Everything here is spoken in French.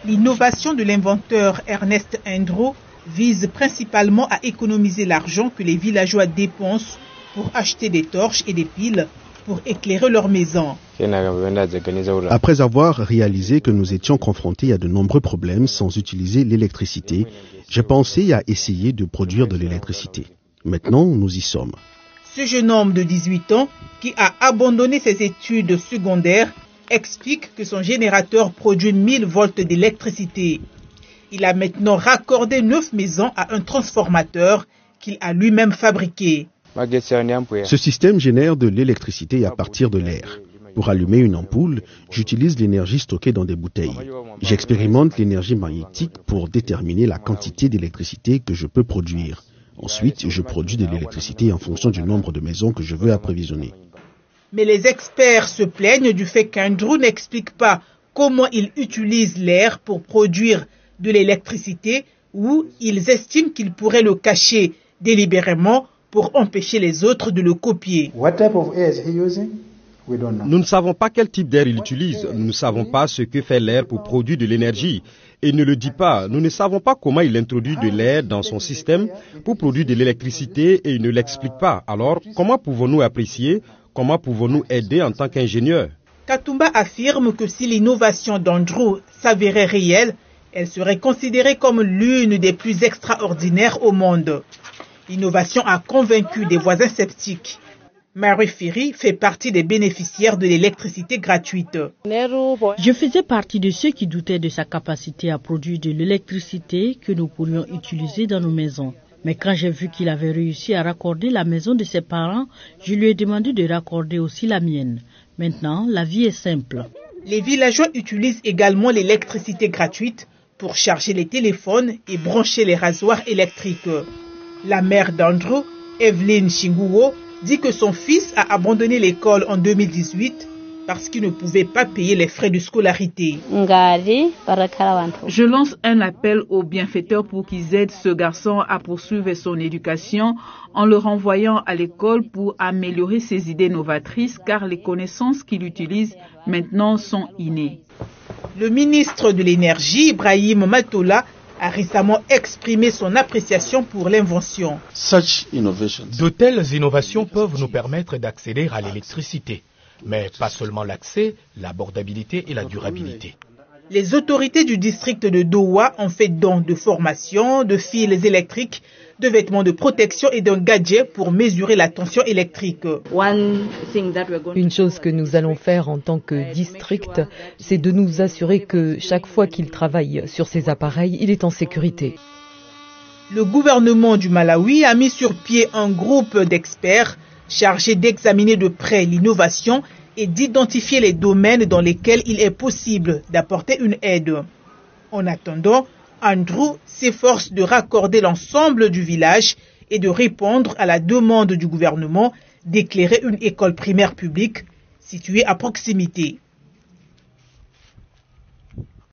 L'innovation de l'inventeur Ernest Andrew vise principalement à économiser l'argent que les villageois dépensent pour acheter des torches et des piles pour éclairer leur maison. Après avoir réalisé que nous étions confrontés à de nombreux problèmes sans utiliser l'électricité, j'ai pensé à essayer de produire de l'électricité. Maintenant, nous y sommes. Ce jeune homme de 18 ans, qui a abandonné ses études secondaires, explique que son générateur produit 1000 volts d'électricité. Il a maintenant raccordé 9 maisons à un transformateur qu'il a lui-même fabriqué. Ce système génère de l'électricité à partir de l'air. Pour allumer une ampoule, j'utilise l'énergie stockée dans des bouteilles. J'expérimente l'énergie magnétique pour déterminer la quantité d'électricité que je peux produire. Ensuite, je produis de l'électricité en fonction du nombre de maisons que je veux approvisionner. Mais les experts se plaignent du fait qu'Andrew n'explique pas comment il utilise l'air pour produire de l'électricité, ou ils estiment qu'il pourrait le cacher délibérément pour empêcher les autres de le copier. Nous ne savons pas quel type d'air il utilise, nous ne savons pas ce que fait l'air pour produire de l'énergie. Et il ne le dit pas, nous ne savons pas comment il introduit de l'air dans son système pour produire de l'électricité et il ne l'explique pas. Alors, comment pouvons-nous apprécier, comment pouvons-nous aider en tant qu'ingénieurs? Katumba affirme que si l'innovation d'Andrew s'avérait réelle, elle serait considérée comme l'une des plus extraordinaires au monde. L'innovation a convaincu des voisins sceptiques. Mary Ferry fait partie des bénéficiaires de l'électricité gratuite. Je faisais partie de ceux qui doutaient de sa capacité à produire de l'électricité que nous pourrions utiliser dans nos maisons. Mais quand j'ai vu qu'il avait réussi à raccorder la maison de ses parents, je lui ai demandé de raccorder aussi la mienne. Maintenant, la vie est simple. Les villageois utilisent également l'électricité gratuite pour charger les téléphones et brancher les rasoirs électriques. La mère d'Andrew, Evelyn Chinguo, dit que son fils a abandonné l'école en 2018 parce qu'il ne pouvait pas payer les frais de scolarité. Je lance un appel aux bienfaiteurs pour qu'ils aident ce garçon à poursuivre son éducation en le renvoyant à l'école pour améliorer ses idées novatrices car les connaissances qu'il utilise maintenant sont innées. Le ministre de l'Énergie, Ibrahim Matola, a récemment exprimé son appréciation pour l'invention. De telles innovations peuvent nous permettre d'accéder à l'électricité, mais pas seulement l'accès, l'abordabilité et la durabilité. Les autorités du district de Dowa ont fait don de formation, de fils électriques, de vêtements de protection et d'un gadget pour mesurer la tension électrique. Une chose que nous allons faire en tant que district, c'est de nous assurer que chaque fois qu'il travaille sur ces appareils, il est en sécurité. Le gouvernement du Malawi a mis sur pied un groupe d'experts chargés d'examiner de près l'innovation et d'identifier les domaines dans lesquels il est possible d'apporter une aide. En attendant, Andrew s'efforce de raccorder l'ensemble du village et de répondre à la demande du gouvernement d'éclairer une école primaire publique située à proximité.